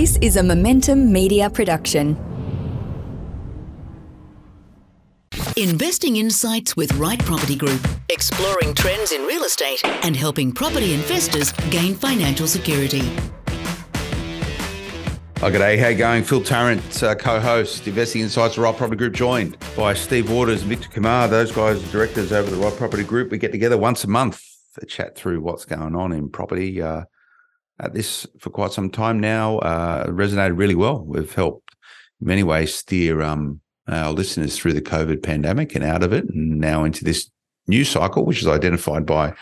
This is a Momentum Media production. Investing insights with Right Property Group, exploring trends in real estate and helping property investors gain financial security. Hi, g'day. How you going? Phil Tarrant, co-host, Investing Insights, Right Property Group, joined by Steve Waters and Victor Kumar. Those guys are directors over the Right Property Group. We get together once a month to chat through what's going on in property. At this for quite some time now, resonated really well. We've helped in many ways steer our listeners through the COVID pandemic and out of it, and now into this new cycle, which is identified by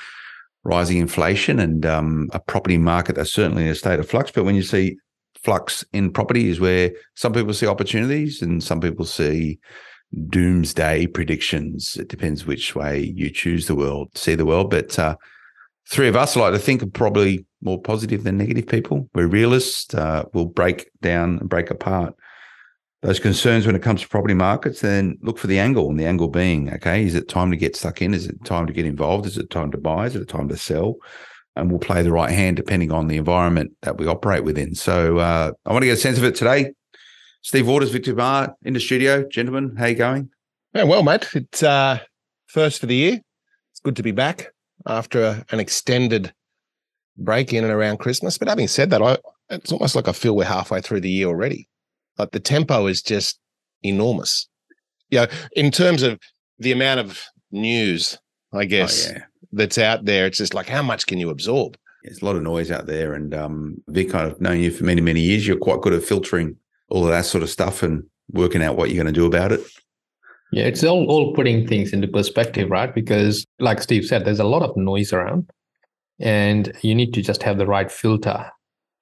rising inflation and a property market that's certainly in a state of flux. But when you see flux in property is where some people see opportunities and some people see doomsday predictions. It depends which way you choose see the world. But three of us, I like to think, are probably more positive than negative people. We're realists. We'll break down and break apart those concerns when it comes to property markets, then look for the angle, and the angle being, okay, is it time to get stuck in? Is it time to get involved? Is it time to buy? Is it time to sell? And we'll play the right hand depending on the environment that we operate within. So I want to get a sense of it today. Steve Waters, Victor Kumar in the studio. Gentlemen, how you going? Yeah, well, mate, it's first for the year. It's good to be back after an extended break in and around Christmas. But having said that, it's almost like I feel we're halfway through the year already. Like the tempo is just enormous. Yeah, in terms of the amount of news, I guess, that's out there, it's just like, how much can you absorb? There's a lot of noise out there. And Vic, I've known you for many, many years. You're quite good at filtering all of that sort of stuff and working out what you're going to do about it. Yeah, it's all putting things into perspective, right? Because like Steve said, there's a lot of noise around and you need to just have the right filter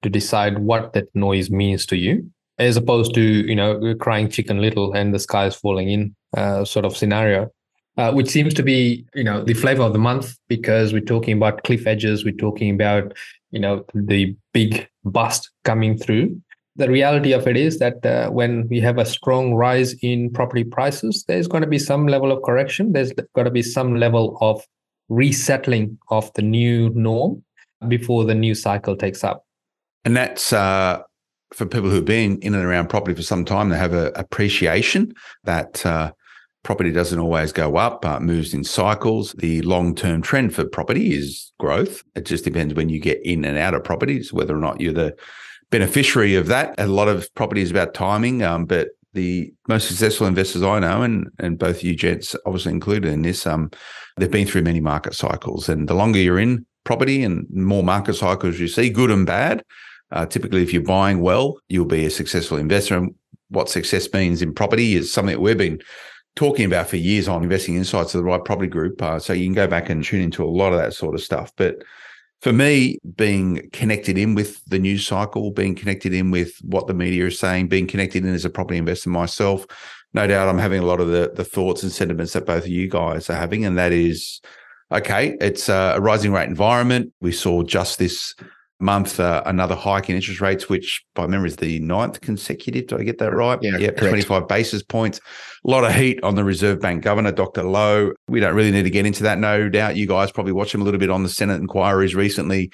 to decide what that noise means to you, as opposed to, crying chicken little and the sky is falling in sort of scenario, which seems to be, the flavor of the month, because we're talking about cliff edges. We're talking about, the big bust coming through. The reality of it is that when we have a strong rise in property prices, there's going to be some level of correction. There's got to be some level of resettling of the new norm before the new cycle takes up. And that's for people who've been in and around property for some time. They have an appreciation that property doesn't always go up, moves in cycles. The long-term trend for property is growth. It just depends when you get in and out of properties, whether or not you're the beneficiary of that. A lot of property is about timing, but the most successful investors I know, and both you gents obviously included in this, they've been through many market cycles. And the longer you're in property and more market cycles you see, good and bad, typically if you're buying well, you'll be a successful investor. And what success means in property is something that we've been talking about for years on Investing Insights of the Right Property Group. So you can go back and tune into a lot of that sort of stuff. But for me, being connected in with the news cycle, being connected in with what the media is saying, being connected in as a property investor myself, no doubt I'm having a lot of the thoughts and sentiments that both of you guys are having. And that is, okay, it's a rising rate environment. We saw just this month another hike in interest rates, which by memory is the 9th consecutive. Did I get that right? Yeah, 25 basis points. A lot of heat on the Reserve Bank Governor, Dr. Lowe. We don't really need to get into that. No doubt you guys probably watched him a little bit on the Senate inquiries recently,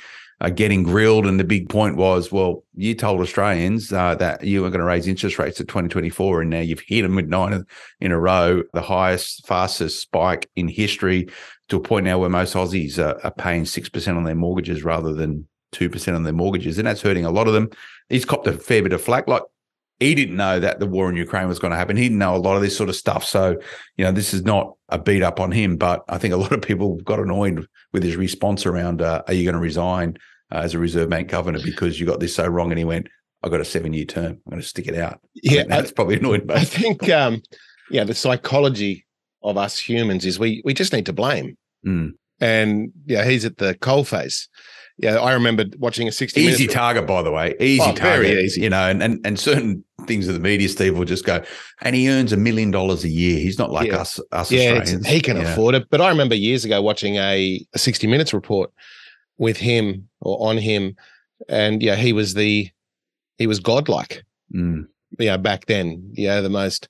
getting grilled. And the big point was, well, you told Australians that you were going to raise interest rates at 2024, and now you've hit them with 9 in a row, the highest, fastest spike in history, to a point now where most Aussies are paying 6% on their mortgages rather than 2% on their mortgages, and that's hurting a lot of them. He's copped a fair bit of flack. Like, he didn't know that the war in Ukraine was going to happen. He didn't know a lot of this sort of stuff. So, this is not a beat up on him, but I think a lot of people got annoyed with his response around, are you going to resign as a Reserve Bank Governor because you got this so wrong? And he went, I've got a 7-year term. I'm going to stick it out. Yeah, that's probably annoyed. I think, the psychology of us humans is we just need to blame. Mm. And he's at the coalface. Yeah, I remember watching a 60 Minutes. Easy target, by the way. Easy target. Very easy. And certain things of the media, Steve, will just go, and he earns $1 million a year. He's not like us Australians. He can afford it. But I remember years ago watching a 60 Minutes report with him or on him, and he was godlike. Mm. Back then, the most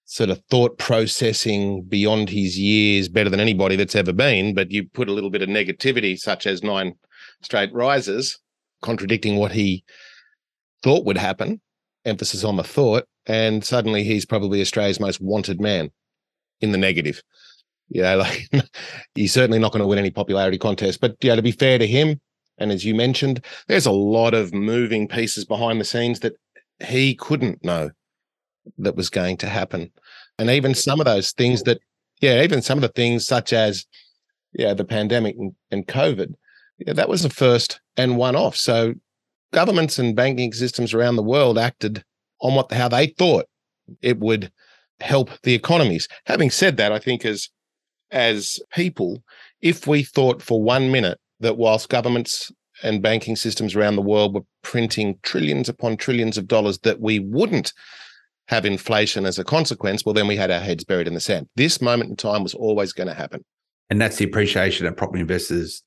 sort of thought processing beyond his years, better than anybody that's ever been. But you put a little bit of negativity, such as 9 straight rises, contradicting what he thought would happen, emphasis on the thought, and suddenly he's probably Australia's most wanted man in the negative. Like he's certainly not going to win any popularity contest. But to be fair to him, and as you mentioned, there's a lot of moving pieces behind the scenes that he couldn't know that was going to happen. And even some of those things even some of the things such as the pandemic and COVID, that was a first and one-off. So governments and banking systems around the world acted on how they thought it would help the economies. Having said that, I think as people, if we thought for 1 minute that whilst governments and banking systems around the world were printing trillions upon trillions of dollars, that we wouldn't have inflation as a consequence, well, then we had our heads buried in the sand. This moment in time was always going to happen. And that's the appreciation that property investors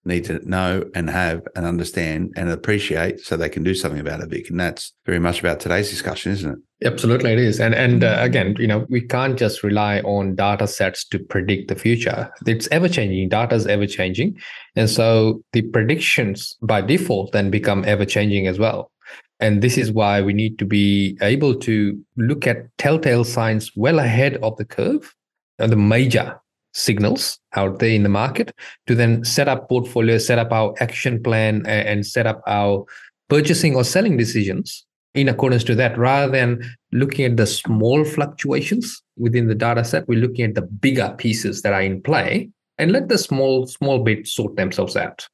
need to know and have and understand and appreciate so they can do something about it, Vic. And that's very much about today's discussion, isn't it? Absolutely, it is. And again, we can't just rely on data sets to predict the future. It's ever-changing. Data is ever-changing. And so the predictions by default then become ever-changing as well. And this is why we need to be able to look at telltale signs well ahead of the curve and the major signals out there in the market to then set up portfolios, set up our action plan, and set up our purchasing or selling decisions in accordance to that. Rather than looking at the small fluctuations within the data set, we're looking at the bigger pieces that are in play and let the small bits sort themselves out.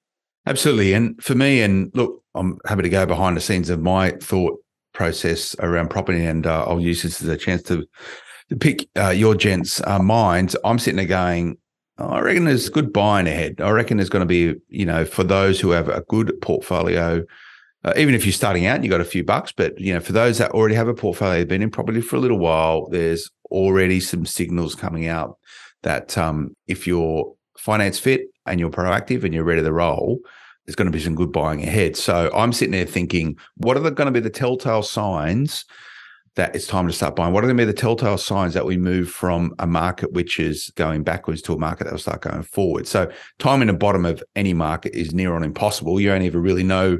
Absolutely. And for me, and look, I'm happy to go behind the scenes of my thought process around property, and I'll use this as a chance to pick your gents' minds. I'm sitting there going, I reckon there's good buying ahead. I reckon there's going to be, for those who have a good portfolio, even if you're starting out and you've got a few bucks, but, for those that already have a portfolio, they've been in property for a little while, there's already some signals coming out that if you're finance fit and you're proactive and you're ready to roll, there's going to be some good buying ahead. So I'm sitting there thinking, what are going to be the telltale signs that it's time to start buying? What are going to be the telltale signs that we move from a market which is going backwards to a market that will start going forward? So timing the bottom of any market is near on impossible. You only ever really know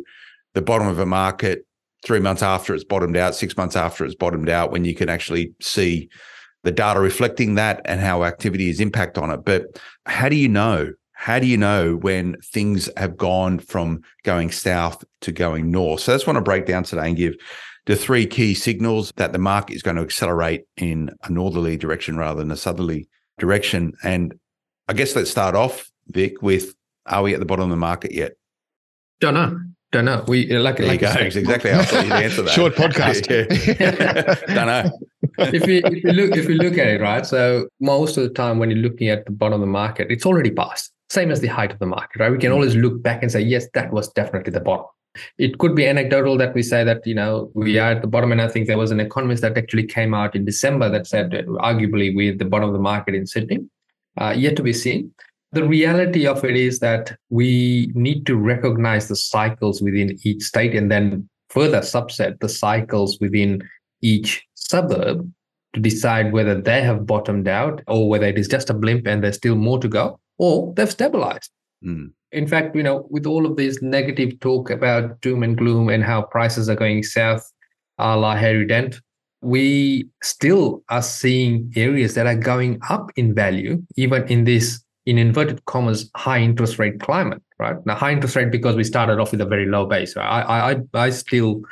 the bottom of a market 3 months after it's bottomed out, 6 months after it's bottomed out, when you can actually see the data reflecting that and how activity is impact on it. But how do you know? How do you know when things have gone from going south to going north? So that's what I want to break down today and give the 3 key signals that the market is going to accelerate in a northerly direction rather than a southerly direction. And I guess let's start off, Vic, with, are we at the bottom of the market yet? Don't know. We there you go. It's exactly how I thought you'd answer that. Short podcast. Don't know. if you look at it, right? So most of the time when you're looking at the bottom of the market, it's already passed. Same as the height of the market, right? We can always look back and say, yes, that was definitely the bottom. It could be anecdotal that we say that, we are at the bottom. And I think there was an economist that actually came out in December that said that arguably we're at the bottom of the market in Sydney. Yet to be seen. The reality of it is that we need to recognize the cycles within each state and then further subset the cycles within each suburb to decide whether they have bottomed out or whether it is just a blimp and there's still more to go, or they've stabilized. In fact, with all of this negative talk about doom and gloom and how prices are going south, a la Harry Dent, we still are seeing areas that are going up in value, even in this, in inverted commas, high interest rate climate, right? Now, high interest rate because we started off with a very low base. I still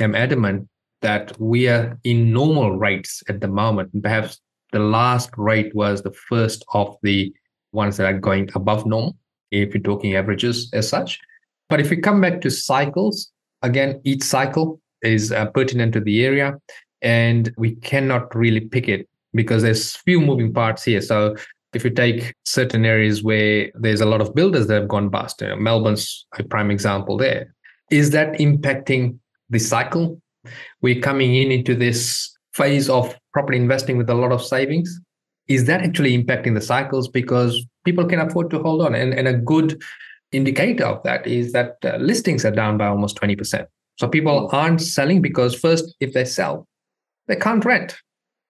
am adamant that we are in normal rates at the moment. And perhaps the last rate was the first of the ones that are going above normal, if you're talking averages as such. But if we come back to cycles, again, each cycle is pertinent to the area, and we cannot really pick it because there's few moving parts here. So if you take certain areas where there's a lot of builders that have gone bust, Melbourne's a prime example there. Is that impacting the cycle? We're coming into this phase of property investing with a lot of savings. Is that actually impacting the cycles? Because people can afford to hold on. And a good indicator of that is that listings are down by almost 20%. So people aren't selling because first, if they sell, they can't rent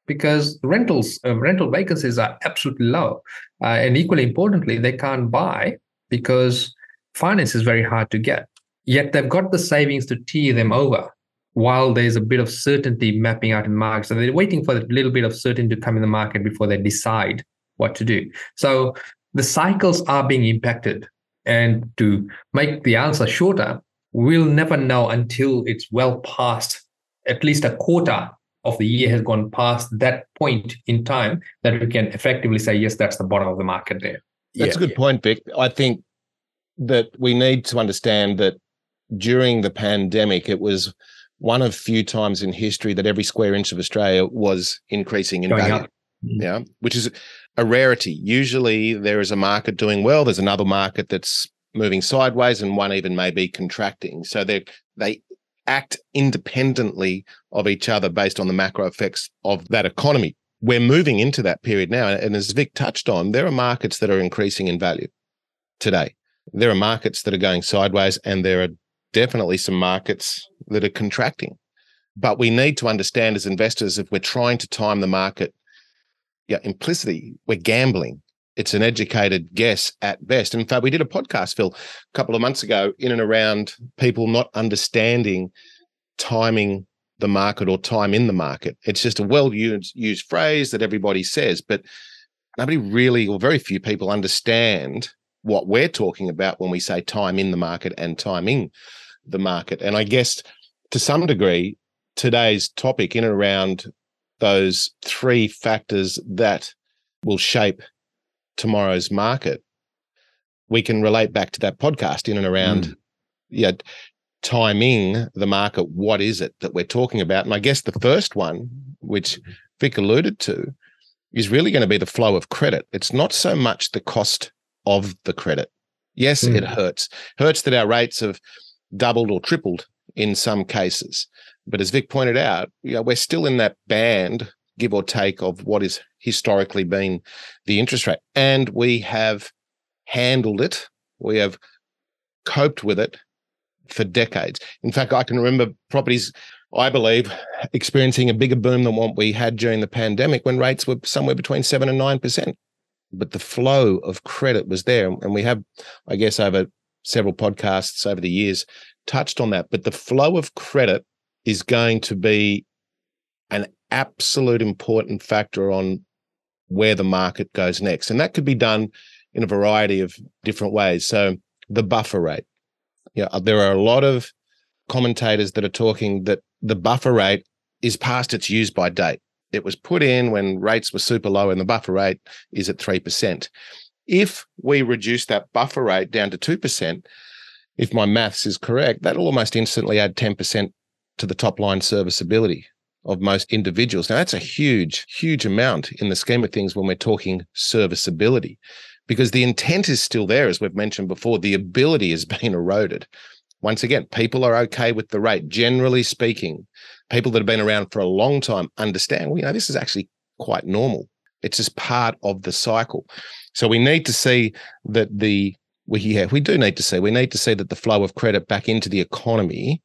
because rental vacancies are absolutely low. And equally importantly, they can't buy because finance is very hard to get. Yet they've got the savings to tee them over while there's a bit of certainty mapping out in the market. So they're waiting for that little bit of certainty to come in the market before they decide what to do. So the cycles are being impacted. And to make the answer shorter, we'll never know until it's well past, at least a quarter of the year has gone past that point in time, that we can effectively say, yes, that's the bottom of the market there. That's a good point, Vic. I think that we need to understand that during the pandemic, it was one of few times in history that every square inch of Australia was increasing in value. Yeah, which is a rarity. Usually there is a market doing well, there's another market that's moving sideways, and one even may be contracting. So they act independently of each other based on the macro effects of that economy. We're moving into that period now. And as Vic touched on, there are markets that are increasing in value today. There are markets that are going sideways, and there are definitely some markets that are contracting. But we need to understand as investors, if we're trying to time the market, implicitly, we're gambling. It's an educated guess at best. In fact, we did a podcast, Phil, a couple of months ago in and around people not understanding timing the market or time in the market. It's just a well-used phrase that everybody says, but nobody really, or very few people, understand what we're talking about when we say time in the market and timing the market. And I guess to some degree, today's topic in and around those three factors that will shape tomorrow's market, we can relate back to that podcast in and around timing the market. What is it that we're talking about? And I guess the first one, which Vic alluded to, is really going to be the flow of credit. It's not so much the cost of the credit. Yes, it hurts. Hurts that our rates have doubled or tripled in some cases. But as Vic pointed out, we're still in that band, give or take, of what is historically been the interest rate. And we have handled it. We have coped with it for decades. In fact, I can remember properties, I believe, experiencing a bigger boom than what we had during the pandemic when rates were somewhere between 7% and 9%. But the flow of credit was there. And we have, I guess, over several podcasts over the years, touched on that. But the flow of credit is going to be an absolute important factor on where the market goes next. And that could be done in a variety of different ways. So the buffer rate. There are a lot of commentators that are talking that the buffer rate is past its use by date. It was put in when rates were super low, and the buffer rate is at 3%. If we reduce that buffer rate down to 2%, if my maths is correct, that'll almost instantly add 10% to the top line serviceability of most individuals. Now, that's a huge, huge amount in the scheme of things when we're talking serviceability, because the intent is still there, as we've mentioned before. The ability has been eroded. Once again, people are okay with the rate. Generally speaking, people that have been around for a long time understand, this is actually quite normal. It's just part of the cycle. So we need to see that we need to see that the flow of credit back into the economy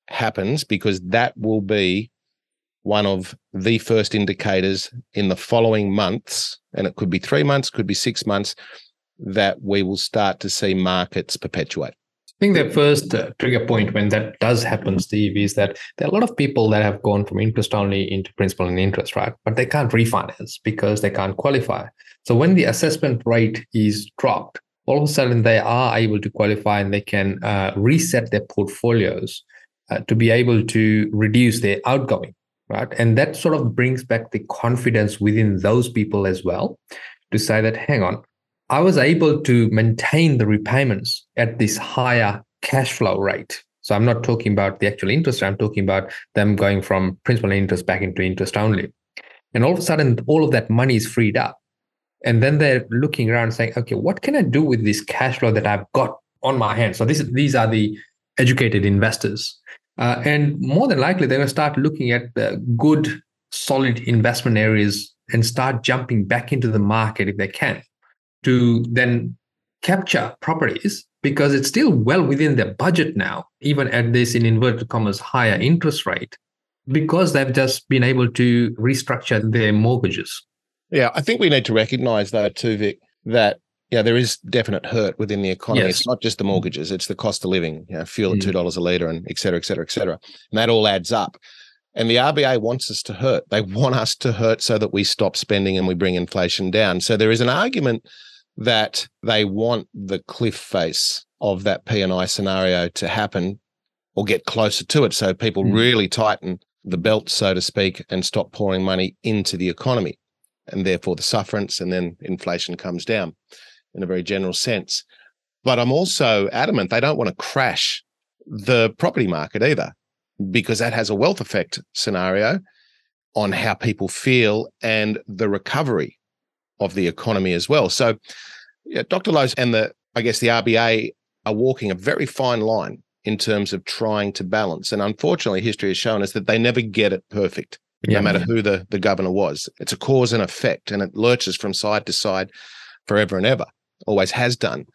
happens, because that will be one of the first indicators in the following months, and it could be 3 months, could be 6 months, that we will start to see markets perpetuate. I think the first trigger point when that does happen, Steve, is that there are a lot of people that have gone from interest only into principal and interest, right? But they can't refinance because they can't qualify. So when the assessment rate is dropped, all of a sudden they are able to qualify, and they can reset their portfolios to be able to reduce their outgoing, right? And that sort of brings back the confidence within those people as well to say that, hang on, I was able to maintain the repayments at this higher cash flow rate. So I'm not talking about the actual interest, I'm talking about them going from principal and interest back into interest only. And all of a sudden, all of that money is freed up. And then they're looking around saying, okay, what can I do with this cash flow that I've got on my hands? So these are the educated investors. And more than likely, they're going to start looking at the good, solid investment areas and start jumping back into the market if they can, to then capture properties, because it's still well within their budget now, even at this, in inverted commas, higher interest rate, because they've just been able to restructure their mortgages. Yeah, I think we need to recognize, though, too, Vic, that there is definite hurt within the economy. Yes. It's not just the mortgages, it's the cost of living, fuel at $2 a litre and et cetera, et cetera, et cetera. And that all adds up. And the RBA wants us to hurt. They want us to hurt so that we stop spending and we bring inflation down. So there is an argument that they want the cliff face of that P&I scenario to happen or get closer to it, so people really tighten the belt, so to speak, and stop pouring money into the economy, and therefore the sufferance, and then inflation comes down in a very general sense. But I'm also adamant they don't want to crash the property market either, because that has a wealth effect scenario on how people feel and the recovery of the economy as well. So Dr. Lowe's and the RBA are walking a very fine line in terms of trying to balance. And unfortunately, history has shown us that they never get it perfect, no matter who the governor was. It's a cause and effect, and it lurches from side to side forever and ever, always has done.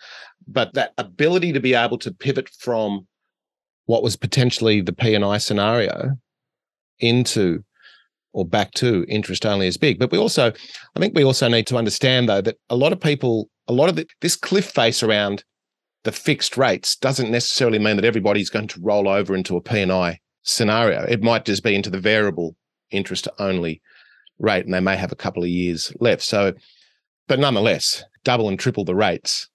But that ability to be able to pivot from what was potentially the P&I scenario into or back to interest only is big. But I think we also need to understand, though, that a lot of this cliff face around the fixed rates doesn't necessarily mean that everybody's going to roll over into a P&I scenario. It might just be into the variable interest only rate, and they may have a couple of years left. So, but nonetheless, double and triple the rates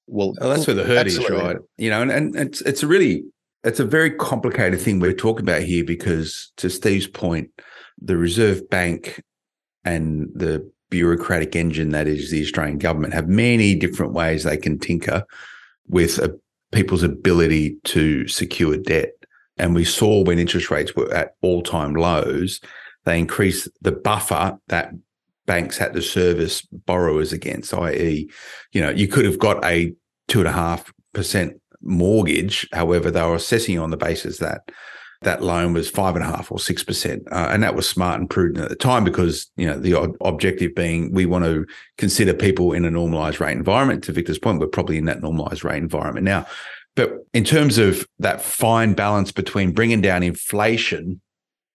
will. Oh, that's where the hurt is, right? And it's a very complicated thing we're talking about here, because to Steve's point, the Reserve Bank and the bureaucratic engine that is the Australian government have many different ways they can tinker with people's ability to secure debt. And we saw when interest rates were at all-time lows, they increased the buffer that banks had to service borrowers against, i.e., you could have got a 2.5% mortgage. However, they were assessing on the basis that that loan was 5.5% or 6%. And that was smart and prudent at the time, because, the objective being we want to consider people in a normalized rate environment. To Victor's point, we're probably in that normalized rate environment now. But in terms of that fine balance between bringing down inflation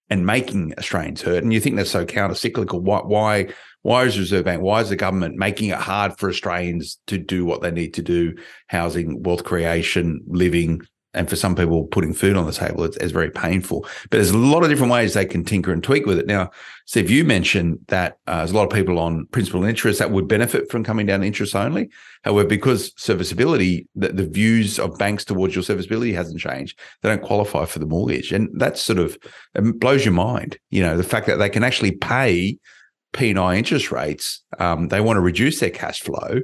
and making Australians hurt, and you think that's so counter-cyclical, why is the Reserve Bank, why is the government making it hard for Australians to do what they need to do, housing, wealth creation, living, and for some people, putting food on the table is very painful. But there's a lot of different ways they can tinker and tweak with it. Now, Steve, you mentioned that there's a lot of people on principal and interest that would benefit from coming down to interest only. However, because serviceability, the views of banks towards your serviceability hasn't changed, they don't qualify for the mortgage. And that's it blows your mind, the fact that they can actually pay P&I interest rates. They want to reduce their cash flow,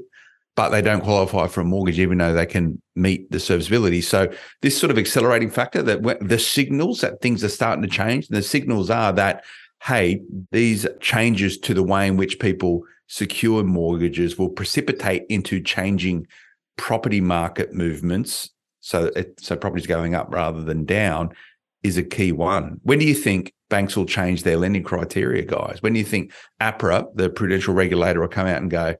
but they don't qualify for a mortgage even though they can meet the serviceability. So this sort of accelerating factor, that the signals that things are starting to change, and the signals are that, hey, these changes to the way in which people secure mortgages will precipitate into changing property market movements. So property's going up rather than down is a key one. When do you think banks will change their lending criteria, guys? When do you think APRA, the prudential regulator, will come out and go,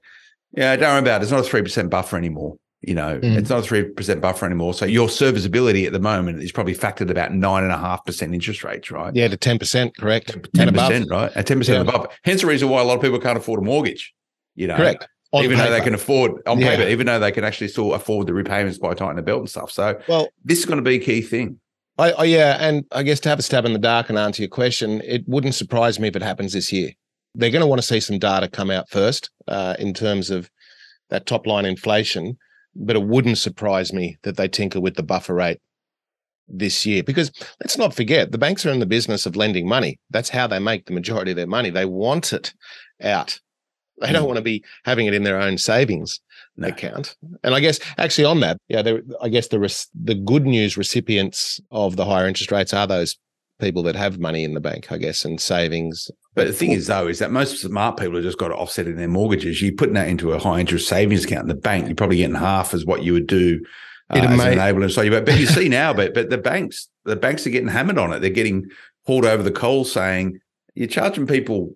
yeah, don't worry about it. It's not a 3% buffer anymore. It's not a 3% buffer anymore. So your serviceability at the moment is probably factored about 9.5% interest rates, right? Yeah, to 10%, correct. 10%, right? At 10% above. Hence the reason why a lot of people can't afford a mortgage, Correct. Even though they can afford, on paper, even though they can actually still afford the repayments by tightening the belt and stuff. So this is going to be a key thing. And I guess to have a stab in the dark and answer your question, it wouldn't surprise me if it happens this year. They're going to want to see some data come out first in terms of that top line inflation, but it wouldn't surprise me that they tinker with the buffer rate this year, because let's not forget, the banks are in the business of lending money. That's how they make the majority of their money. They want it out. They don't want to be having it in their own savings account. And I guess actually on that, the good news recipients of the higher interest rates are those people that have money in the bank, I guess, and savings. But the thing is, though, is that most smart people have just got to offset in their mortgages. You're putting that into a high interest savings account in the bank. You're probably getting half as what you would do as an enabler. So, but you see now, but the banks are getting hammered on it. They're getting hauled over the coals, saying you're charging people,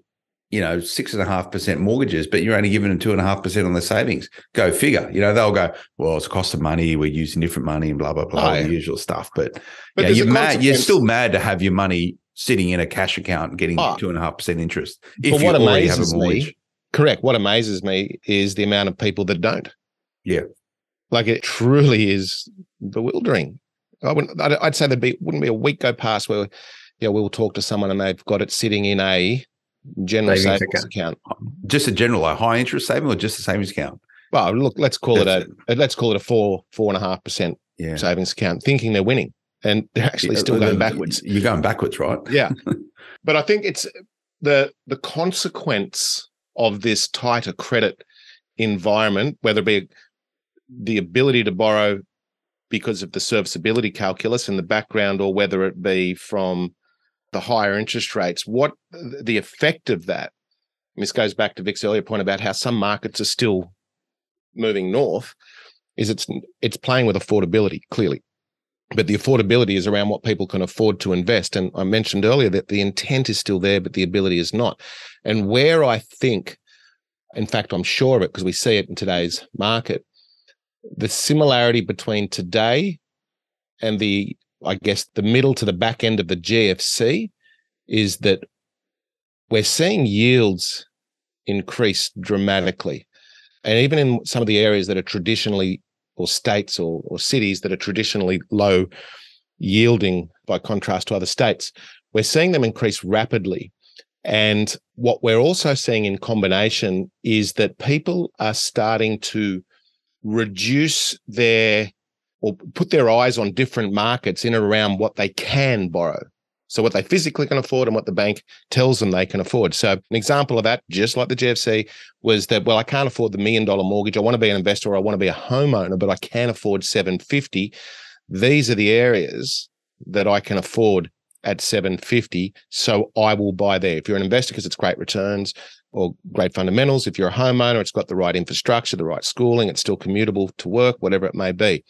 6.5% mortgages, but you're only giving them 2.5% on their savings. Go figure. They'll go, well, it's a cost of money. We're using different money and blah blah blah, the usual stuff. But you're mad. You're still mad to have your money sitting in a cash account and getting 2.5% interest if you already have a mortgage. Correct. What amazes me is the amount of people that don't Yeah. Like it truly is bewildering. I'd say wouldn't be a week go past where we'll talk to someone and they've got it sitting in a general savings account. Just a general, like high interest saving, or just a savings account? Well, look, let's call it a 4.5% savings account, thinking they're winning, and they're actually still going backwards. You're going backwards, right? Yeah. But I think it's the consequence of this tighter credit environment, whether it be the ability to borrow because of the serviceability calculus in the background, or whether it be from the higher interest rates, what the effect of that, and this goes back to Vic's earlier point about how some markets are still moving north, is it's playing with affordability, clearly. But the affordability is around what people can afford to invest. And I mentioned earlier that the intent is still there, but the ability is not. And where I think, in fact, I'm sure of it because we see it in today's market, the similarity between today and the middle to the back end of the GFC is that we're seeing yields increase dramatically. And even in some of the areas that are traditionally, or states or cities that are traditionally low yielding by contrast to other states, we're seeing them increase rapidly. And what we're also seeing in combination is that people are starting to reduce or put their eyes on different markets in and around what they can borrow. So what they physically can afford and what the bank tells them they can afford. So an example of that, just like the GFC, was that, well, I can't afford the $1 million mortgage. I want to be an investor, or I want to be a homeowner, but I can't afford $750. These are the areas that I can afford at $750. So I will buy there. If you're an investor, because it's great returns or great fundamentals. If you're a homeowner, it's got the right infrastructure, the right schooling, it's still commutable to work, whatever it may be.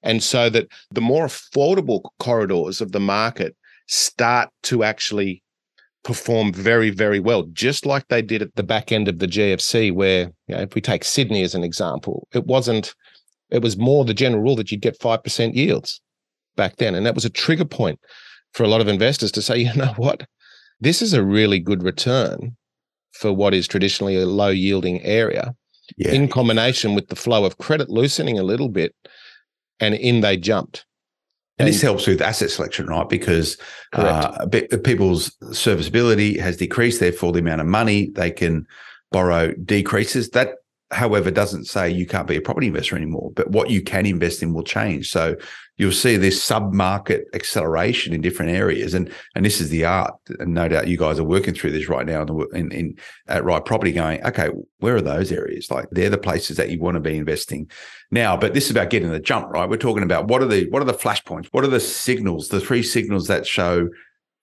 And so that the more affordable corridors of the market start to actually perform very, very well, just like they did at the back end of the GFC, where, if we take Sydney as an example, it was more the general rule that you'd get 5% yields back then. And that was a trigger point for a lot of investors to say, you know what, this is a really good return for what is traditionally a low yielding area, in combination with the flow of credit loosening a little bit, and in they jumped. And this helps with asset selection, right? Because people's serviceability has decreased, therefore the amount of money they can borrow decreases. That, however, doesn't say you can't be a property investor anymore, but what you can invest in will change. So you'll see this sub-market acceleration in different areas, and this is the art. And no doubt you guys are working through this right now at Right Property, going, okay, where are those areas? Like, they're the places that you want to be investing now. But this is about getting the jump, right? We're talking about what are the flashpoints? What are the signals? The three signals that show,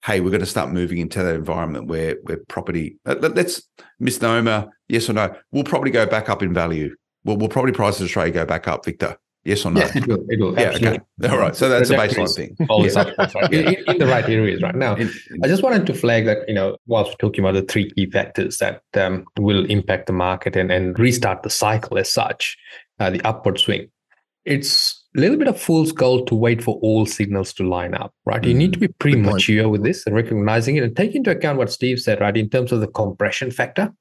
hey, we're going to start moving into that environment where property, let's misnomer, yes or no, will property go back up in value? Will property prices in Australia go back up, Victor? Yes or no? Yes, it will. Yeah, absolutely. Okay. All right. So that's a baseline thing. Always upwards, right? In the right areas right now. I just wanted to flag that, whilst we're talking about the three key factors that will impact the market and restart the cycle as such, the upward swing, it's a little bit of fool's gold to wait for all signals to line up, right? You need to be pretty mature with this and recognizing it, and take into account what Steve said, right, in terms of the compression factor.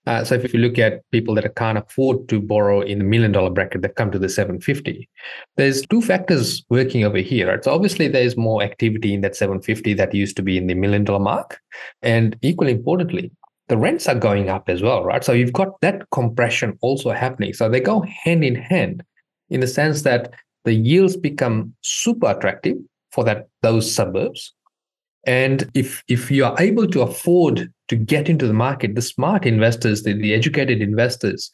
So if you look at people that can't afford to borrow in the $1 million bracket that come to the 750, there's two factors working over here, right? So obviously there's more activity in that 750 that used to be in the $1 million mark. And equally importantly, the rents are going up as well, right? So you've got that compression also happening. So they go hand in hand in the sense that the yields become super attractive for those suburbs. And if you are able to afford to get into the market, the smart investors, the educated investors,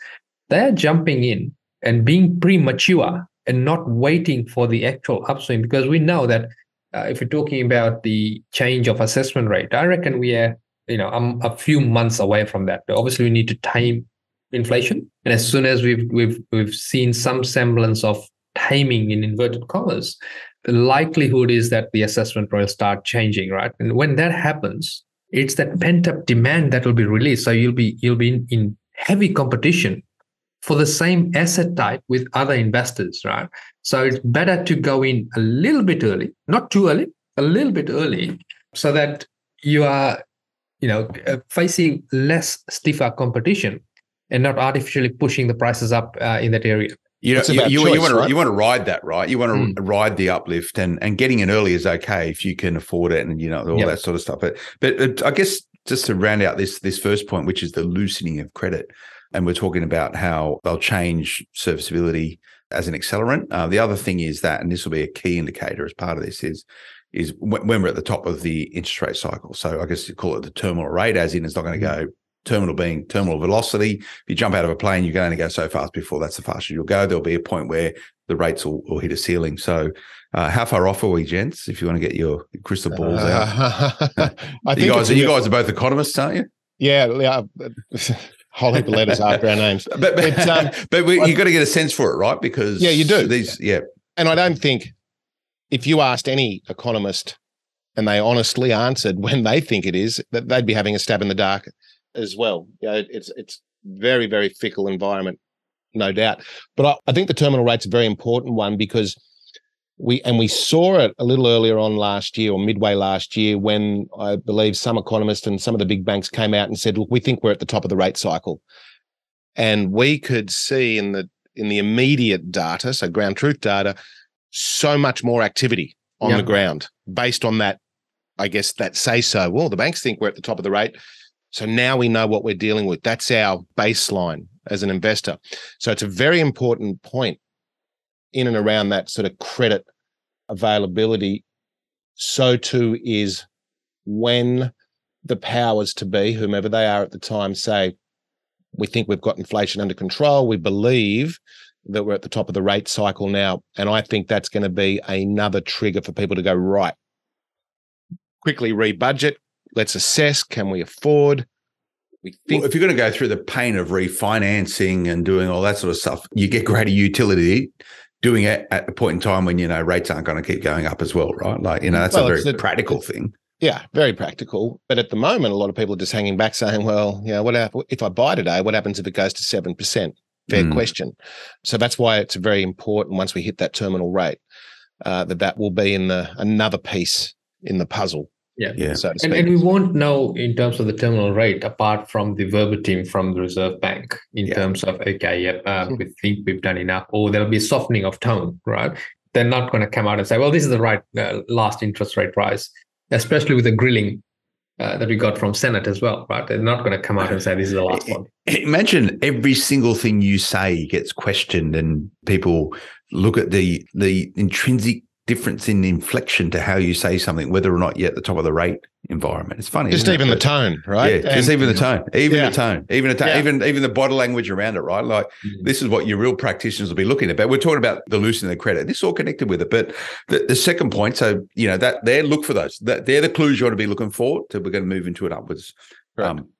they're jumping in and being premature and not waiting for the actual upswing, because we know that if you're talking about the change of assessment rate, I reckon we are, a few months away from that. Obviously, we need to time inflation, and as soon as we've seen some semblance of timing in inverted commas, the likelihood is that the assessment will start changing, right? And when that happens, it's that pent-up demand that will be released. So you'll be in heavy competition for the same asset type with other investors, right? So it's better to go in a little bit early, not too early, a little bit early, so that you are, facing less stiffer competition and not artificially pushing the prices up in that area. You know, It's about you choice, want to right? you want to ride that, right? You want to ride the uplift, and getting in early is okay if you can afford it, and all that sort of stuff. But I guess just to round out this first point, which is the loosening of credit, and we're talking about how they'll change serviceability as an accelerant. The other thing is that, and this will be a key indicator as part of this, is when we're at the top of the interest rate cycle. So I guess you call it the terminal rate, as in it's not going to go. Terminal being terminal velocity. If you jump out of a plane, you can only go so fast before that's the fastest you'll go. There'll be a point where the rates will hit a ceiling. So how far off are we, gents, if you want to get your crystal balls out? I think you guys are both economists, aren't you? Yeah. Whole heap of letters after our names. But you've got to get a sense for it, right? Because you do. And I don't think if you asked any economist and they honestly answered when they think it is, that they'd be having a stab in the dark as well. It's very, very fickle environment, no doubt. But I think the terminal rate's a very important one because we saw it a little earlier on last year or midway last year when I believe some economists and some of the big banks came out and said, look, we think we're at the top of the rate cycle. And we could see in the immediate data, so ground truth data, so much more activity on the ground based on that, I guess, that say so. Well, the banks think we're at the top of the rate. So now we know what we're dealing with. That's our baseline as an investor. So it's a very important point in and around that sort of credit availability. So too is when the powers to be, whomever they are at the time, say, we think we've got inflation under control. We believe that we're at the top of the rate cycle now. And I think that's going to be another trigger for people to go, right, quickly rebudget. Let's assess, can we afford? We think if you're going to go through the pain of refinancing and doing all that sort of stuff, you get greater utility doing it at a point in time when, rates aren't going to keep going up as well, right? Like, that's a very practical thing. Yeah, very practical. But at the moment, a lot of people are just hanging back saying, well, if I buy today, what happens if it goes to 7%? Fair question. So that's why it's very important once we hit that terminal rate, that will be in another piece in the puzzle. Yeah. So to speak. And we won't know in terms of the terminal rate apart from the verbatim from the Reserve Bank in terms of, we think we've done enough, or there'll be a softening of tone, right? They're not going to come out and say, well, this is the right last interest rate rise, especially with the grilling that we got from Senate as well, right? They're not going to come out and say this is the last one. Imagine every single thing you say gets questioned and people look at the intrinsic difference in inflection to how you say something, whether or not you're at the top of the rate environment. It's funny. Just even the tone, right? Yeah, just even the tone, even the body language around it, right? Like this is what your real practitioners will be looking at. But we're talking about the loosening of the credit. This is all connected with it. But the second point, so that there, look for those. They're the clues you want to be looking for. So we're going to move into an upwards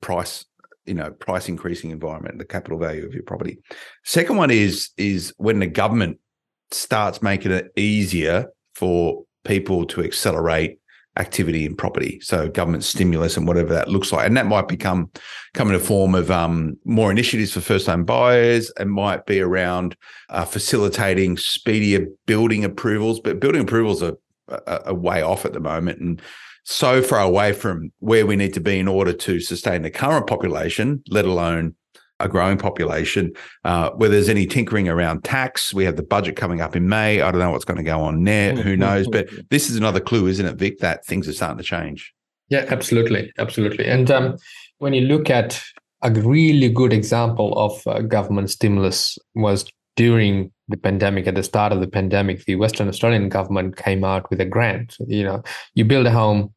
price increasing environment, the capital value of your property. Second one is when the government starts making it easier for people to accelerate activity in property. So government stimulus and whatever that looks like. And that might come in a form of more initiatives for first-time buyers. It might be around facilitating speedier building approvals. But building approvals are way off at the moment and so far away from where we need to be in order to sustain the current population, let alone a growing population. Where there's any tinkering around tax, we have the budget coming up in May. I don't know what's going to go on there. Who knows? But this is another clue, isn't it, Vic, that things are starting to change. Yeah, absolutely. And when you look at a really good example of government stimulus was during the pandemic. At the start of the pandemic, the Western Australian government came out with a grant. You build a home,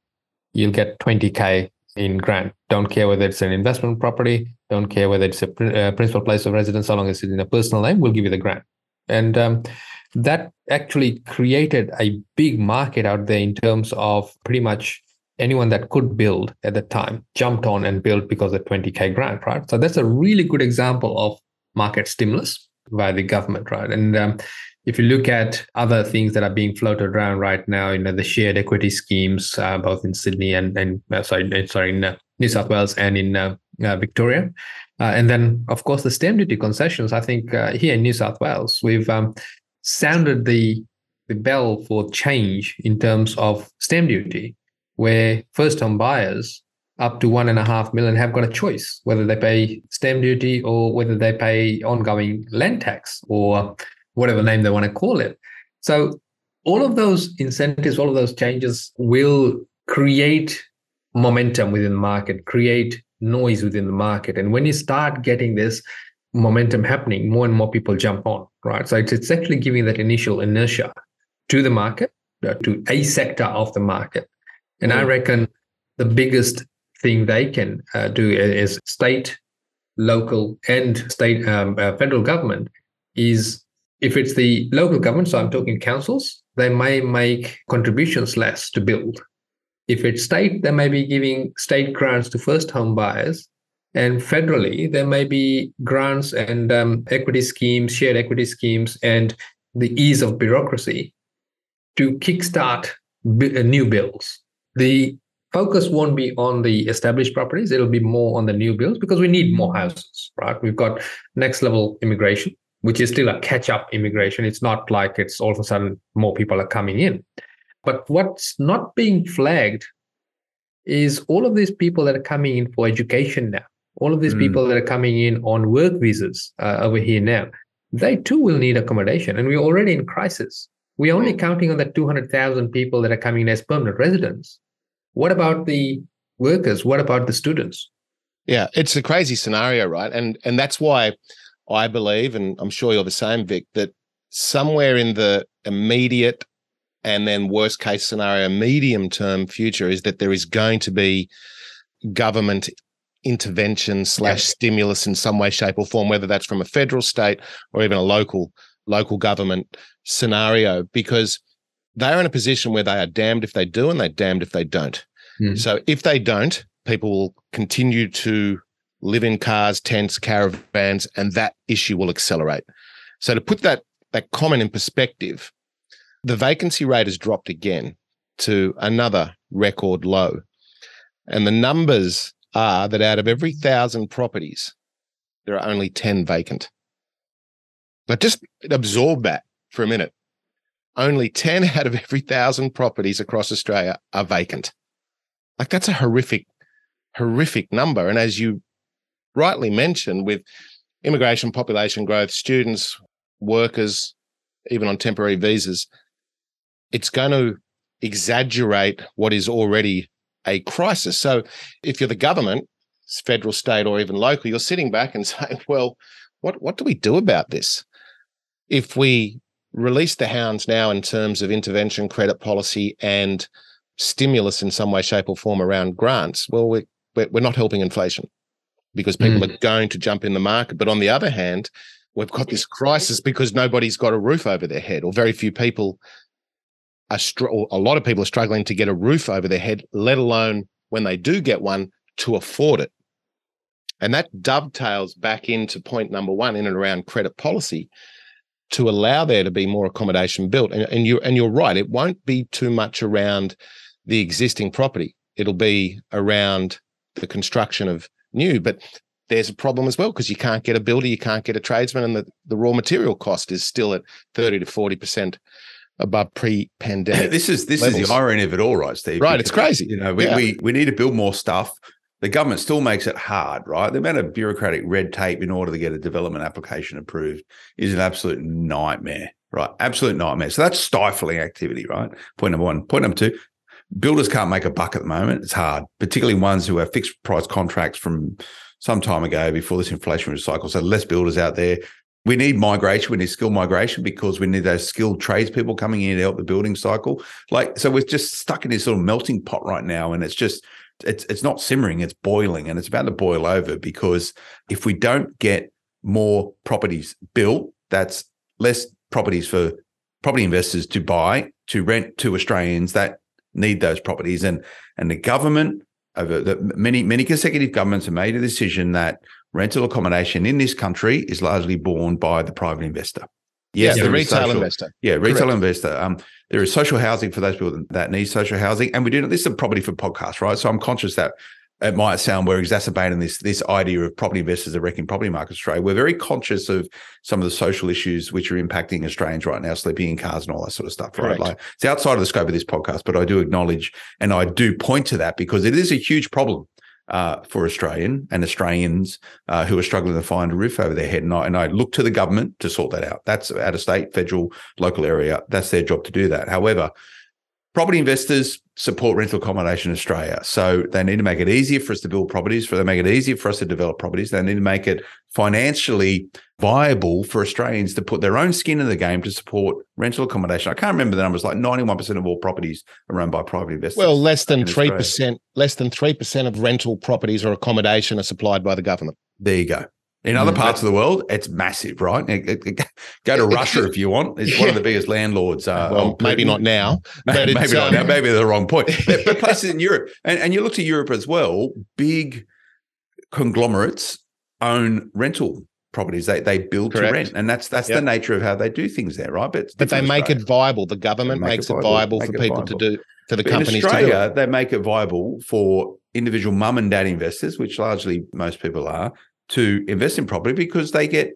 you'll get 20K in grant. Don't care whether it's an investment property, don't care whether it's a principal place of residence, so long as it's in a personal name, we'll give you the grant. And that actually created a big market out there in terms of pretty much anyone that could build at the time jumped on and built because of the 20K grant, right? So that's a really good example of market stimulus by the government, right? And if you look at other things that are being floated around right now, the shared equity schemes, both in Sydney and in New South Wales and in Victoria. And then, of course, the stamp duty concessions. I think here in New South Wales, we've sounded the bell for change in terms of stamp duty, where first-time buyers up to 1.5 million have got a choice whether they pay stamp duty or whether they pay ongoing land tax or whatever name they want to call it. So all of those incentives, all of those changes will create momentum within the market, create noise within the market. And when you start getting this momentum happening, more and more people jump on, right? So it's actually giving that initial inertia to the market, to a sector of the market. And I reckon the biggest thing they can do is state, local, and state federal government is, if it's the local government, so I'm talking councils, they may make contributions less to build. If it's state, they may be giving state grants to first home buyers. And federally, there may be grants and equity schemes, shared equity schemes, and the ease of bureaucracy to kickstart new builds. The focus won't be on the established properties. It'll be more on the new builds because we need more houses, right? We've got next level immigration, which is still a catch-up immigration. It's not like it's all of a sudden more people are coming in. But what's not being flagged is all of these people that are coming in for education now, all of these people that are coming in on work visas over here now, they too will need accommodation. And we're already in crisis. We're only counting on the 200,000 people that are coming in as permanent residents. What about the workers? What about the students? Yeah, it's a crazy scenario, right? And that's why I believe, and I'm sure you're the same, Vic, that somewhere in the immediate and then worst case scenario, medium term future is that there is going to be government intervention / stimulus in some way, shape or form, whether that's from a federal, state, or even a local government scenario, because they're in a position where they are damned if they do and they're damned if they don't. So if they don't, people will continue to live in cars, tents, caravans, and that issue will accelerate. So to put that comment in perspective, the vacancy rate has dropped again to another record low. And the numbers are that out of every 1,000 properties, there are only 10 vacant. But just absorb that for a minute. Only 10 out of every 1,000 properties across Australia are vacant. Like, that's a horrific number. And as you rightly mentioned, with immigration, population growth, students, workers, even on temporary visas, it's going to exaggerate what is already a crisis. So if you're the government, federal, state, or even local, you're sitting back and saying, well, what do we do about this? If we release the hounds now in terms of intervention, credit policy, and stimulus in some way, shape, or form around grants, well, we're not helping inflation because people are going to jump in the market. But on the other hand, we've got this crisis because nobody's got a roof over their head, or very few people or a lot of people are struggling to get a roof over their head, let alone when they do get one, to afford it. And that dovetails back into point number one in and around credit policy, to allow there to be more accommodation built. And you're right, it won't be too much around the existing property. It'll be around the construction of new. But there's a problem as well because you can't get a builder, you can't get a tradesman, and the raw material cost is still at 30 to 40% above pre-pandemic. This is the irony of it all, right, Steve? Right, it's crazy. You know, we need to build more stuff. The government still makes it hard, right? The amount of bureaucratic red tape in order to get a development application approved is an absolute nightmare, right? Absolute nightmare. So that's stifling activity, right? Point number one. Point number two, builders can't make a buck at the moment. It's hard, particularly ones who have fixed price contracts from some time ago before this inflationary cycle. So less builders out there. We need migration. We need skilled migration because we need those skilled tradespeople coming in to help the building cycle. So we're just stuck in this sort of melting pot right now, and it's not simmering, it's boiling, and it's about to boil over, because if we don't get more properties built, that's less properties for property investors to buy, to rent to Australians that need those properties. And the government, over many consecutive governments, have made a decision that rental accommodation in this country is largely borne by the private investor. Yes, the retail investor. Yeah, retail investor. There is social housing for those people that need social housing. And we do, this is a property for podcast, right? So I'm conscious that it might sound we're exacerbating this idea of property investors are wrecking property markets in Australia. We're very conscious of some of the social issues which are impacting Australians right now, sleeping in cars and all that sort of stuff, right? Like, it's outside of the scope of this podcast, but I do acknowledge and I do point to that because it is a huge problem. for Australians who are struggling to find a roof over their head. And I look to the government to sort that out. That's out of state, federal, local area. That's their job to do that. However, property investors support rental accommodation in Australia. So they need to make it easier for us to build properties, they make it easier for us to develop properties. They need to make it financially viable for Australians to put their own skin in the game to support rental accommodation. I can't remember the numbers, like 91% of all properties are run by private investors. Well, less than 3% of rental properties or accommodation are supplied by the government. There you go. In other parts of the world, it's massive, right? Go to Russia if you want. It's one of the biggest landlords. Well, maybe not now. But maybe not now. Maybe they're the wrong point. But places in Europe, and you look to Europe as well, big conglomerates own rental properties. They build to rent, and that's the nature of how they do things there, right? But they make it viable. The government makes it viable for people to do, for the companies to do. In Australia, they make it viable for individual mum and dad investors, which largely most people are, to invest in property because they get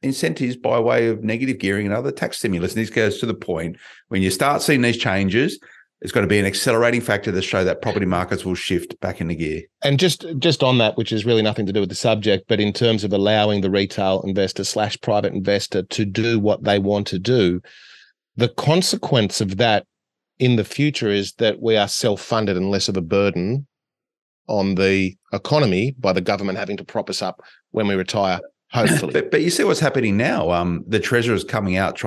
incentives by way of negative gearing and other tax stimulus. And this goes to the point when you start seeing these changes, it's going to be an accelerating factor to show that property markets will shift back into gear. And just on that, which is really nothing to do with the subject, but in terms of allowing the retail investor / private investor to do what they want to do, the consequence of that in the future is that we are self-funded and less of a burden on the economy by the government having to prop us up when we retire, hopefully. But you see what's happening now. The Treasurer's coming out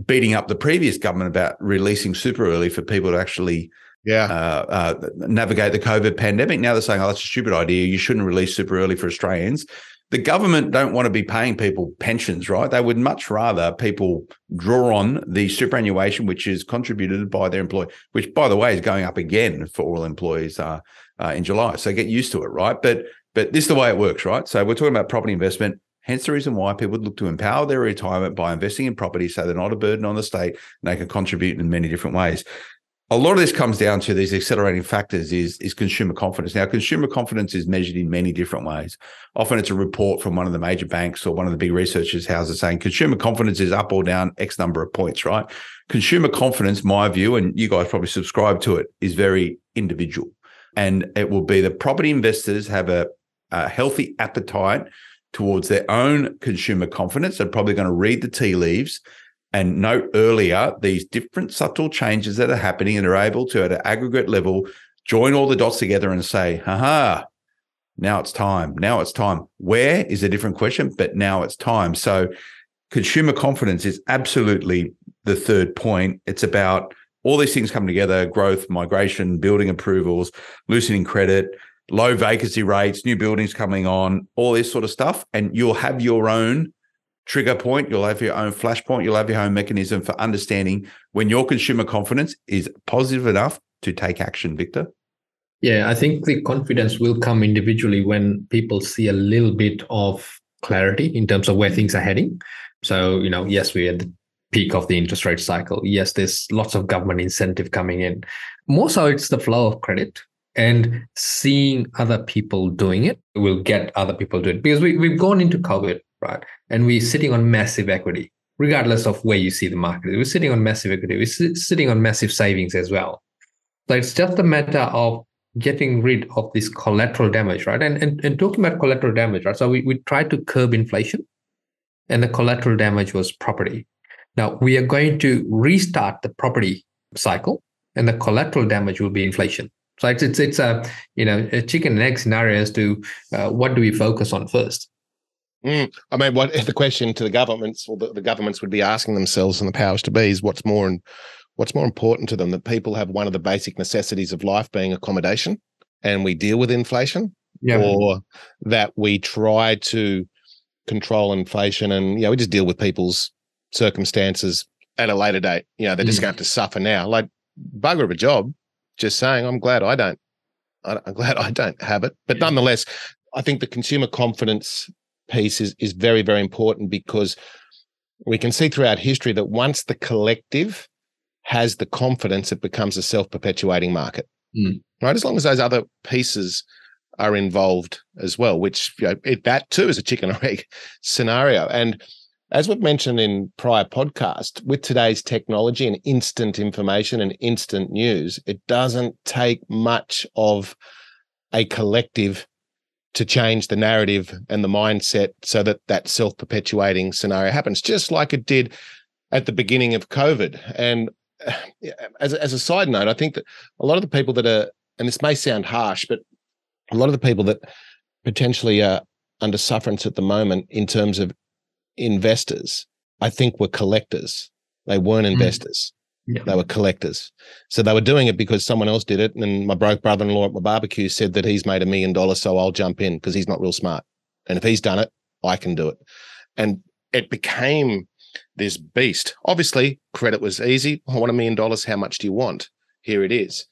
beating up the previous government about releasing super early for people to actually navigate the COVID pandemic. Now they're saying, that's a stupid idea. You shouldn't release super early for Australians. The government don't want to be paying people pensions, right? They would much rather people draw on the superannuation, which is contributed by their employer, which, by the way, is going up again for all employees in July. So get used to it, right? But this is the way it works, right? So we're talking about property investment. Hence the reason why people would look to empower their retirement by investing in property so they're not a burden on the state and they can contribute in many different ways. A lot of this comes down to these accelerating factors is consumer confidence. Now, consumer confidence is measured in many different ways. Often it's a report from one of the major banks or one of the big researchers houses saying consumer confidence is up or down X number of points, right? Consumer confidence, my view, and you guys probably subscribe to it, is very individual. And it will be that property investors have a healthy appetite towards their own consumer confidence. They're probably going to read the tea leaves and note earlier these different subtle changes that are happening and are able to, at an aggregate level, join all the dots together and say, now it's time. Now it's time. Where is a different question, but now it's time. So consumer confidence is absolutely the third point. It's about all these things coming together: growth, migration, building approvals, loosening credit, low vacancy rates, new buildings coming on, all this sort of stuff. And you'll have your own trigger point, you'll have your own flashpoint, you'll have your own mechanism for understanding when your consumer confidence is positive enough to take action, Victor. Yeah, I think the confidence will come individually when people see a little bit of clarity in terms of where things are heading. So, yes, we're at the peak of the interest rate cycle. Yes, there's lots of government incentive coming in. More so, it's the flow of credit. And seeing other people doing it will get other people to do it. Because we've gone into COVID, right? And we're sitting on massive equity, regardless of where you see the market. We're sitting on massive equity. We're sitting on massive savings as well. So it's just a matter of getting rid of this collateral damage, right? And talking about collateral damage, right? So we tried to curb inflation, and the collateral damage was property. Now we are going to restart the property cycle, and the collateral damage will be inflation. So it's a chicken and egg scenario as to what do we focus on first. I mean, what the question to the governments, or the governments would be asking themselves, and the powers to be, is what's more important to them, that people have one of the basic necessities of life being accommodation, and we deal with inflation, or that we try to control inflation and we just deal with people's circumstances at a later date. They're just going to have to suffer now. Like, bugger of a job. Just saying, I'm glad I don't have it. But nonetheless, I think the consumer confidence piece is very, very important, because we can see throughout history that once the collective has the confidence, it becomes a self-perpetuating market, right? As long as those other pieces are involved as well, which that too is a chicken or egg scenario. And as we've mentioned in prior podcasts, with today's technology and instant information and instant news, it doesn't take much of a collective to change the narrative and the mindset so that that self-perpetuating scenario happens, just like it did at the beginning of COVID. And as a side note, I think that a lot of the people that are, and this may sound harsh, but a lot of the people that potentially are under sufferance at the moment in terms of investors, I think were collectors. They weren't investors. Yeah. They were collectors. So they were doing it because someone else did it. And my broke brother-in-law at my barbecue said that he's made $1 million, so I'll jump in because he's not real smart. And if he's done it, I can do it. And it became this beast. Obviously, credit was easy. I want $1 million. How much do you want? Here it is.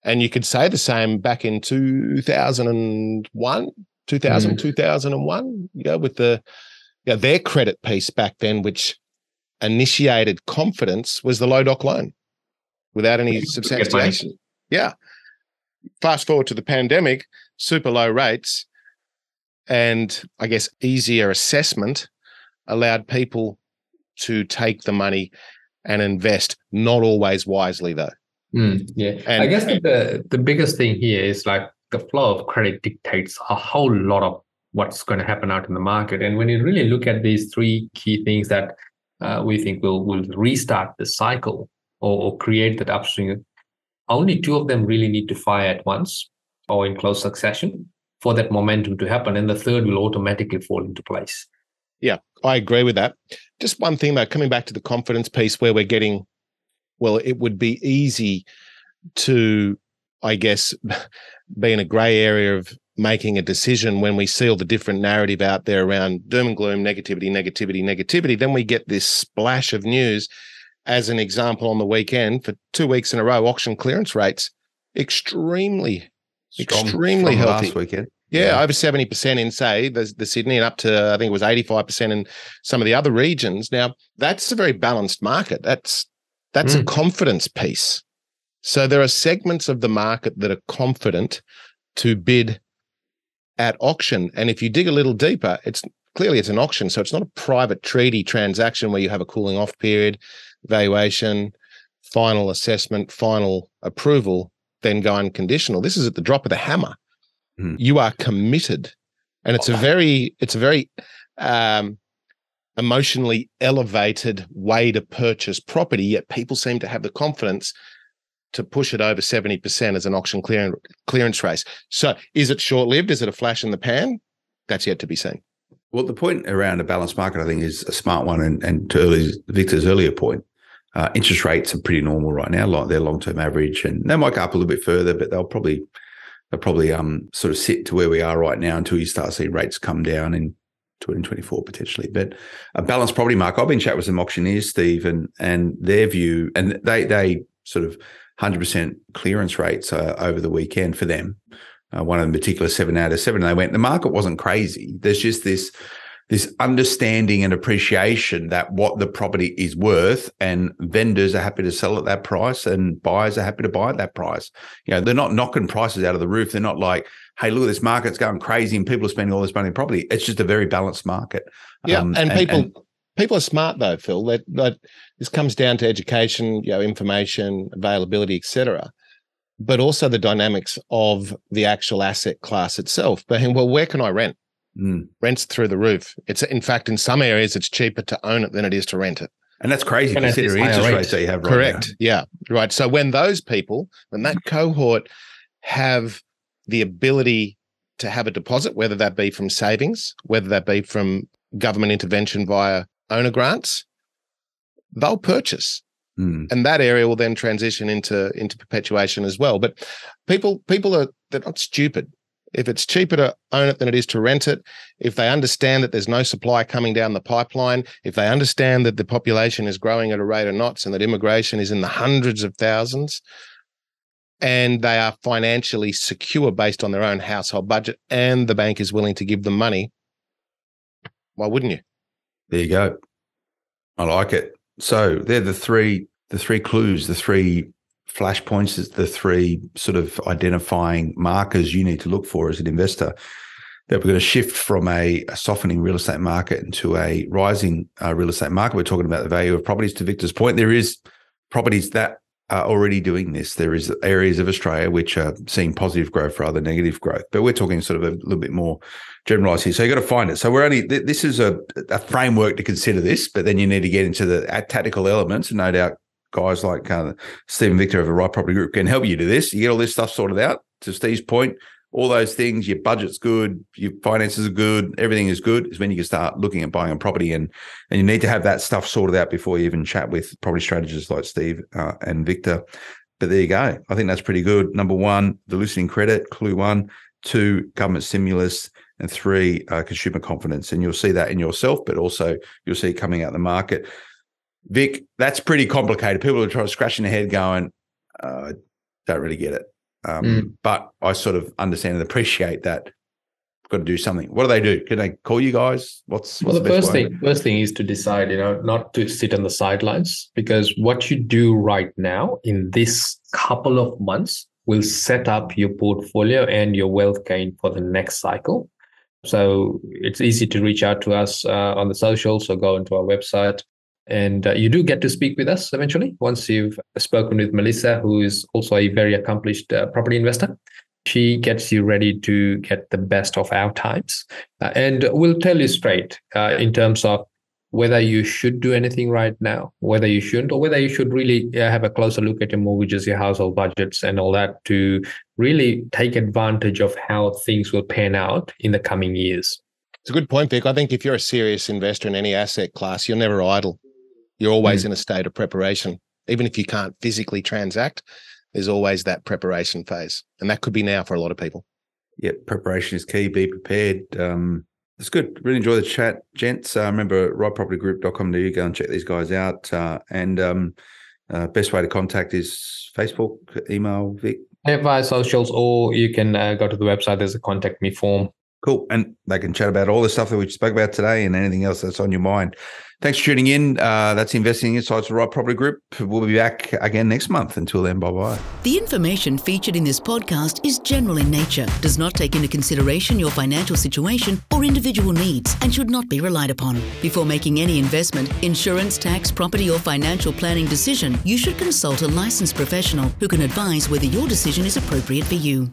And you could say the same back in 2001, with their credit piece back then, which initiated confidence, was the low doc loan without any substantiation. Yeah. Fast forward to the pandemic, super low rates, and I guess easier assessment allowed people to take the money and invest, not always wisely though. Yeah. And I guess the biggest thing here is like the flow of credit dictates a whole lot of what's going to happen out in the market. And when you really look at these three key things that we think will restart the cycle or create that upswing, only two of them really need to fire at once or in close succession for that momentum to happen. And the third will automatically fall into place. Yeah, I agree with that. Just one thing though, coming back to the confidence piece where we're getting, well, it would be easy to, I guess, be in a grey area of making a decision when we see all the different narrative out there around doom and gloom, negativity. Then we get this splash of news. As an example, on the weekend, for 2 weeks in a row, auction clearance rates extremely healthy. Last weekend. Yeah, over 70% in, say, the Sydney, and up to, I think it was 85% in some of the other regions. Now, that's a very balanced market. That's a confidence piece. So there are segments of the market that are confident to bid at auction. And if you dig a little deeper, it's an auction. So it's not a private treaty transaction where you have a cooling off period, valuation, final assessment, final approval, then go unconditional. This is at the drop of the hammer. You are committed. And it's a very emotionally elevated way to purchase property, yet people seem to have the confidence to push it over 70% as an auction clearance race. So is it short-lived? Is it a flash in the pan? That's yet to be seen. Well, the point around a balanced market, I think, is a smart one. And to Victor's earlier point, interest rates are pretty normal right now, like their long-term average, and they might go up a little bit further, but they'll probably sort of sit to where we are right now until you start seeing rates come down in 2024 potentially. But a balanced property market, I've been chatting with some auctioneers, Steve, and their view, and they sort of 100% clearance rates over the weekend for them. One of them in particular, 7 out of 7. They went, the market wasn't crazy. There's just this understanding and appreciation that what the property is worth, and vendors are happy to sell at that price and buyers are happy to buy at that price. You know, they're not knocking prices out of the roof. They're not like, hey, look at this market's going crazy and people are spending all this money on property. It's just a very balanced market. Yeah, people are smart though, Phil. That this comes down to education, information, availability, etc., but also the dynamics of the actual asset class itself. But well, where can I rent? Rent's through the roof. It's, in fact, in some areas, it's cheaper to own it than it is to rent it. And that's crazy considering interest rates that you have right Correct. now. Yeah, right. So when those people, when that cohort have the ability to have a deposit, whether that be from savings, whether that be from government intervention via owner grants, they'll purchase. And that area will then transition into perpetuation as well. But people they're not stupid. If it's cheaper to own it than it is to rent it, if they understand that there's no supply coming down the pipeline, if they understand that the population is growing at a rate of knots and that immigration is in the hundreds of thousands, and they are financially secure based on their own household budget, and the bank is willing to give them money, why wouldn't you? There you go. I like it. So they're the three clues, the three flashpoints, the three sort of identifying markers you need to look for as an investor, that we're going to shift from a softening real estate market into a rising real estate market. We're talking about the value of properties. To Victor's point, there is properties that are already doing this. There is areas of Australia which are seeing positive growth rather than negative growth, but we're talking sort of a little bit more generalized here. So you got to find it. So this is a framework to consider this, but then you need to get into the tactical elements, and no doubt guys like Steve and Victor of the Right Property Group can help you do this. You get all this stuff sorted out. To Steve's point, all those things, your budget's good, your finances are good, everything is good, is when you can start looking at buying a property, and you need to have that stuff sorted out before you even chat with property strategists like Steve and Victor. But there you go. I think that's pretty good. Number one, the loosening credit, clue 1. 2, government stimulus, and 3, consumer confidence. And you'll see that in yourself, but also you'll see it coming out the market. Vic, that's pretty complicated. People are trying to scratch in their head going, don't really get it. But I sort of understand and appreciate that. Got to do something. What do they do? Can they call you guys? What's the best way? First thing is to decide, not to sit on the sidelines, because what you do right now in this couple of months will set up your portfolio and your wealth gain for the next cycle. So it's easy to reach out to us on the socials or go into our website. And you do get to speak with us eventually once you've spoken with Melissa, who is also a very accomplished property investor. She gets you ready to get the best of our times. And we'll tell you straight in terms of whether you should do anything right now, whether you shouldn't, or whether you should really have a closer look at your mortgages, your household budgets, and all that to really take advantage of how things will pan out in the coming years. It's a good point, Vic. I think if you're a serious investor in any asset class, you're never idle. You're always in a state of preparation. Even if you can't physically transact, there's always that preparation phase. And that could be now for a lot of people. Yeah, preparation is key. Be prepared. It's good. Really enjoy the chat, gents. Remember, rightpropertygroup.com.au. Go and check these guys out. And best way to contact is Facebook, email, Vic? Via socials, or you can go to the website. There's a contact me form. Cool. And they can chat about all the stuff that we spoke about today and anything else that's on your mind. Thanks for tuning in. That's Investing Insights for the Right Property Group. We'll be back again next month. Until then, bye-bye. The information featured in this podcast is general in nature, does not take into consideration your financial situation or individual needs, and should not be relied upon. Before making any investment, insurance, tax, property, or financial planning decision, you should consult a licensed professional who can advise whether your decision is appropriate for you.